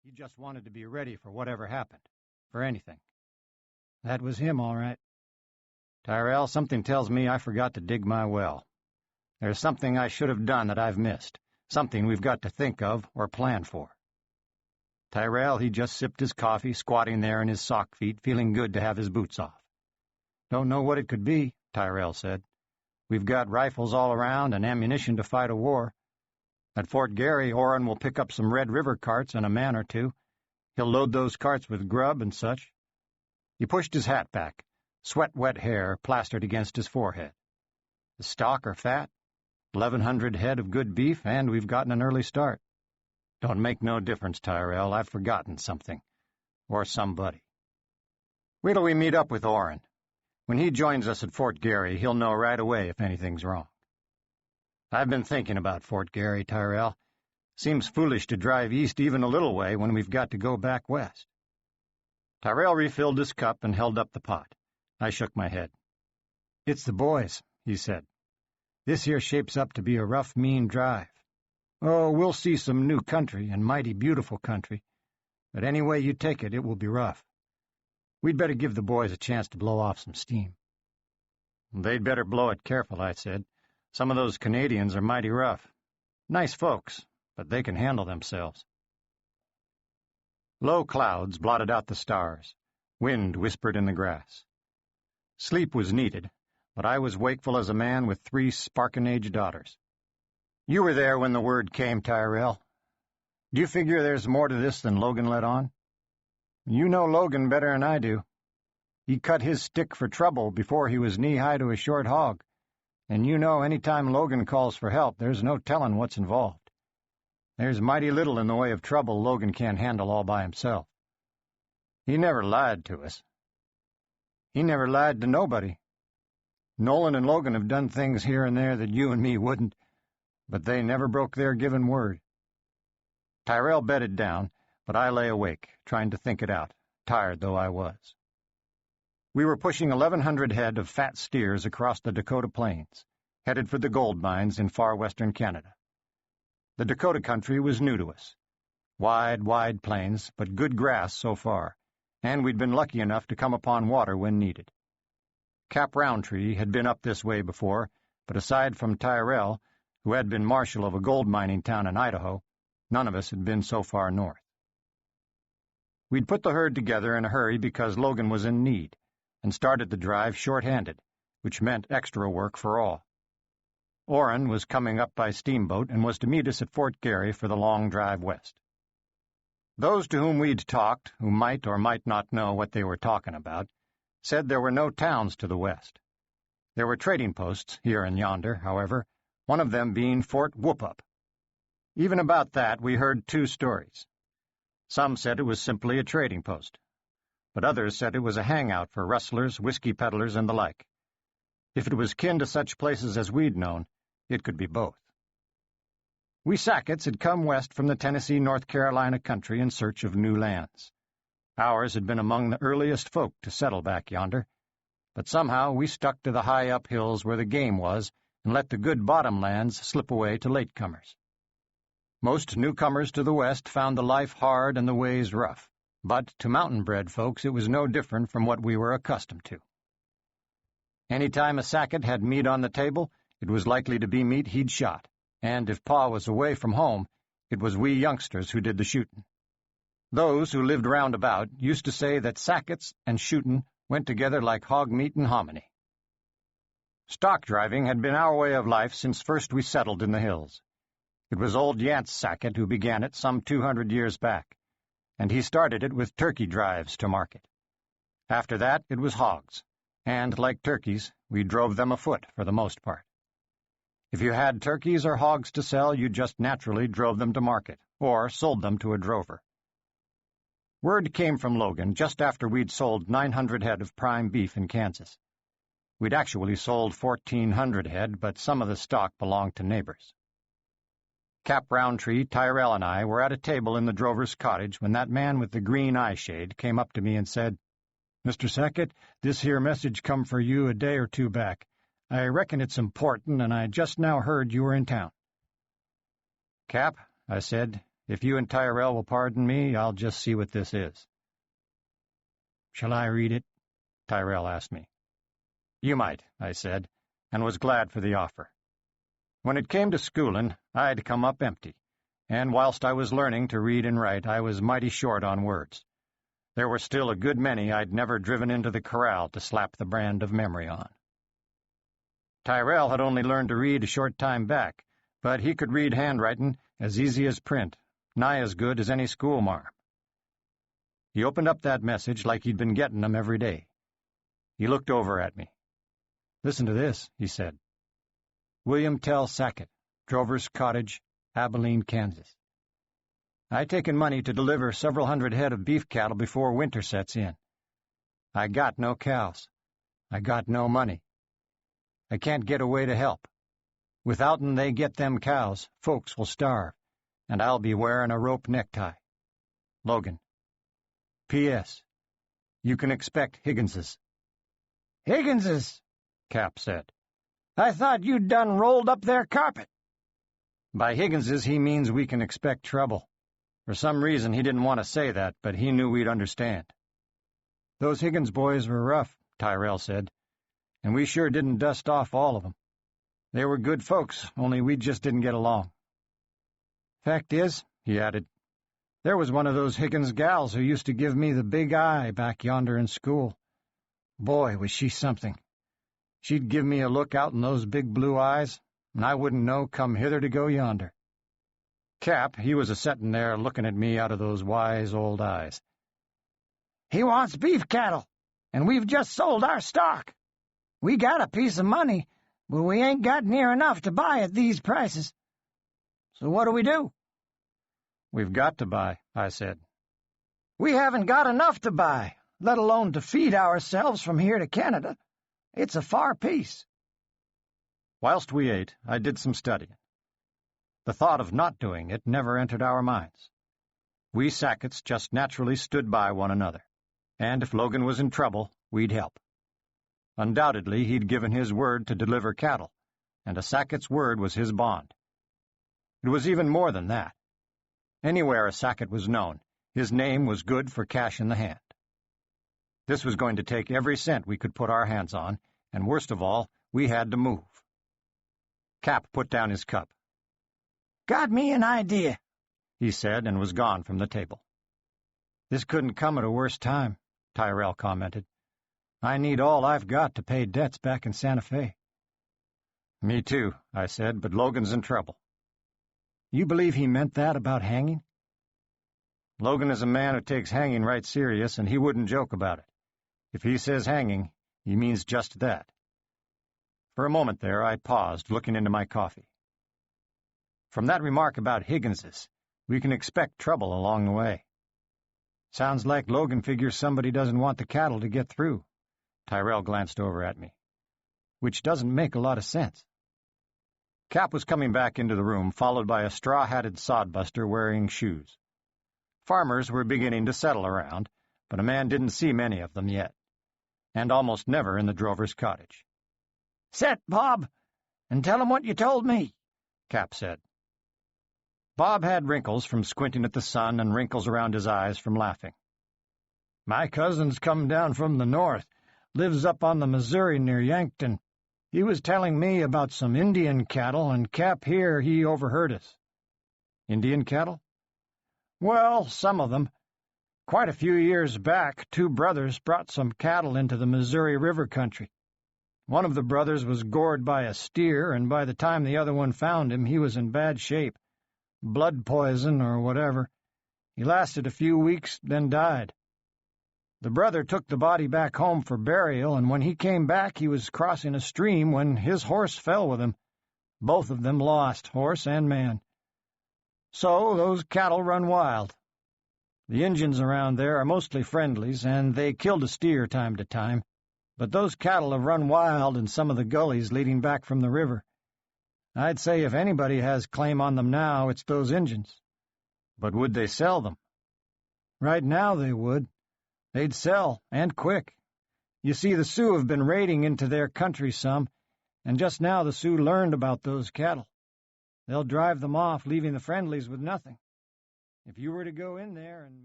He just wanted to be ready for whatever happened, for anything. That was him, all right. Tyrell, something tells me I forgot to dig my well. There's something I should have done that I've missed, something we've got to think of or plan for. Tyrell, he just sipped his coffee, squatting there in his sock feet, feeling good to have his boots off. Don't know what it could be, Tyrell said. We've got rifles all around and ammunition to fight a war. At Fort Garry, Orrin will pick up some Red River carts and a man or two. He'll load those carts with grub and such. He pushed his hat back, sweat-wet hair plastered against his forehead. The stock are fat, 1,100 head of good beef, and we've gotten an early start. Don't make no difference, Tyrell. I've forgotten something. Or somebody. Wait till we meet up with Orrin. When he joins us at Fort Garry, he'll know right away if anything's wrong. I've been thinking about Fort Garry, Tyrell. Seems foolish to drive east even a little way when we've got to go back west. Tyrell refilled his cup and held up the pot. I shook my head. It's the boys, he said. This here shapes up to be a rough, mean drive. Oh, we'll see some new country, and mighty beautiful country. But any way you take it, it will be rough. We'd better give the boys a chance to blow off some steam. They'd better blow it careful, I said. Some of those Canadians are mighty rough. Nice folks, but they can handle themselves. Low clouds blotted out the stars. Wind whispered in the grass. Sleep was needed, but I was wakeful as a man with 3 sparkin-age daughters. You were there when the word came, Tyrell. Do you figure there's more to this than Logan let on? You know Logan better than I do. He cut his stick for trouble before he was knee-high to a short hog, and you know any time Logan calls for help, there's no telling what's involved. There's mighty little in the way of trouble Logan can't handle all by himself. He never lied to us. He never lied to nobody. Nolan and Logan have done things here and there that you and me wouldn't, but they never broke their given word. Tyrell bedded down, but I lay awake, trying to think it out, tired though I was. We were pushing 1,100 head of fat steers across the Dakota plains, headed for the gold mines in far western Canada. The Dakota country was new to us. Wide plains, but good grass so far, and we'd been lucky enough to come upon water when needed. Cap Roundtree had been up this way before, but aside from Tyrell, who had been marshal of a gold mining town in Idaho, none of us had been so far north. We'd put the herd together in a hurry because Logan was in need, and started the drive short-handed, which meant extra work for all. Orrin was coming up by steamboat and was to meet us at Fort Garry for the long drive west. Those to whom we'd talked, who might or might not know what they were talking about, said there were no towns to the west. There were trading posts here and yonder, however, one of them being Fort Whoop-Up. Even about that we heard 2 stories. Some said it was simply a trading post, but others said it was a hangout for rustlers, whiskey peddlers, and the like. If it was kin to such places as we'd known, it could be both. We Sacketts had come west from the Tennessee-North Carolina country in search of new lands. Ours had been among the earliest folk to settle back yonder, but somehow we stuck to the high-up hills where the game was and let the good bottom lands slip away to latecomers. Most newcomers to the west found the life hard and the ways rough, but to mountain-bred folks it was no different from what we were accustomed to. Any time a Sackett had meat on the table, it was likely to be meat he'd shot, and if Pa was away from home, it was we youngsters who did the shooting. Those who lived round about used to say that Sacketts and shooting went together like hog meat and hominy. Stock driving had been our way of life since first we settled in the hills. It was old Yance Sackett who began it some 200 years back, and he started it with turkey drives to market. After that, it was hogs, and, like turkeys, we drove them afoot for the most part. If you had turkeys or hogs to sell, you just naturally drove them to market, or sold them to a drover. Word came from Logan just after we'd sold 900 head of prime beef in Kansas. We'd actually sold 1,400 head, but some of the stock belonged to neighbors. Cap Roundtree, Tyrell, and I were at a table in the drover's cottage when that man with the green eye shade came up to me and said, "Mr. Sackett, this here message come for you a day or 2 back. I reckon it's important, and I just now heard you were in town." "Cap," I said, If you and Tyrell will pardon me, I'll just see what this is." "Shall I read it?" Tyrell asked me. "You might," I said, and was glad for the offer. When it came to schooling, I'd come up empty, and whilst I was learning to read and write, I was mighty short on words. There were still a good many I'd never driven into the corral to slap the brand of memory on. Tyrell had only learned to read a short time back, but he could read handwriting as easy as print, nigh as good as any schoolmarm. He opened up that message like he'd been getting them every day. He looked over at me. "Listen to this," he said. "William Tell Sackett, Drover's Cottage, Abilene, Kansas. I taken money to deliver several hundred head of beef cattle before winter sets in. I got no cows. I got no money. I can't get away to help. Withouten they get them cows, folks will starve, and I'll be wearing a rope necktie. Logan. P.S. You can expect Higginses." "Higginses," Cap said. "I thought you'd done rolled up their carpet." By Higginses he means we can expect trouble. For some reason he didn't want to say that, but he knew we'd understand. "Those Higgins boys were rough," Tyrell said, "and we sure didn't dust off all of them. They were good folks, only we just didn't get along. Fact is," he added, "there was one of those Higgins gals who used to give me the big eye back yonder in school. Boy, was she something. She'd give me a look out in those big blue eyes, and I wouldn't know come hither to go yonder." Cap, he was a-settin' there looking at me out of those wise old eyes. "He wants beef cattle, and we've just sold our stock. We got a piece of money, but we ain't got near enough to buy at these prices. So what do we do?" "We've got to buy," I said. "We haven't got enough to buy, let alone to feed ourselves from here to Canada. It's a far piece." Whilst we ate, I did some studying. The thought of not doing it never entered our minds. We Sacketts just naturally stood by one another, and if Logan was in trouble, we'd help. Undoubtedly, he'd given his word to deliver cattle, and a Sackett's word was his bond. It was even more than that. Anywhere a Sackett was known, his name was good for cash in the hand. This was going to take every cent we could put our hands on, and worst of all, we had to move. Cap put down his cup. "Got me an idea," he said, and was gone from the table. "This couldn't come at a worse time," Tyrell commented. "I need all I've got to pay debts back in Santa Fe." "Me too," I said, "but Logan's in trouble." "You believe he meant that about hanging?" "Logan is a man who takes hanging right serious, and he wouldn't joke about it. If he says hanging, he means just that." For a moment there I paused, looking into my coffee. From that remark about Higginses, we can expect trouble along the way. "Sounds like Logan figures somebody doesn't want the cattle to get through." Tyrell glanced over at me. "Which doesn't make a lot of sense." Cap was coming back into the room, followed by a straw-hatted sodbuster wearing shoes. Farmers were beginning to settle around, but a man didn't see many of them yet, and almost never in the drover's cottage. "Set, Bob, and tell him what you told me," Cap said. Bob had wrinkles from squinting at the sun and wrinkles around his eyes from laughing. "My cousin's come down from the north, lives up on the Missouri near Yankton. He was telling me about some Indian cattle, and Cap here, he overheard us." "Indian cattle?" "Well, some of them. Quite a few years back, two brothers brought some cattle into the Missouri River country. One of the brothers was gored by a steer, and by the time the other one found him, he was in bad shape. Blood poison or whatever. He lasted a few weeks, then died. The brother took the body back home for burial, and when he came back he was crossing a stream when his horse fell with him. Both of them lost, horse and man. So those cattle run wild. The Injuns around there are mostly friendlies, and they killed a steer time to time, but those cattle have run wild in some of the gullies leading back from the river. I'd say if anybody has claim on them now, it's those Injuns." "But would they sell them?" "Right now they would. They'd sell, and quick. You see, the Sioux have been raiding into their country some, and just now the Sioux learned about those cattle. They'll drive them off, leaving the friendlies with nothing." If you were to go in there and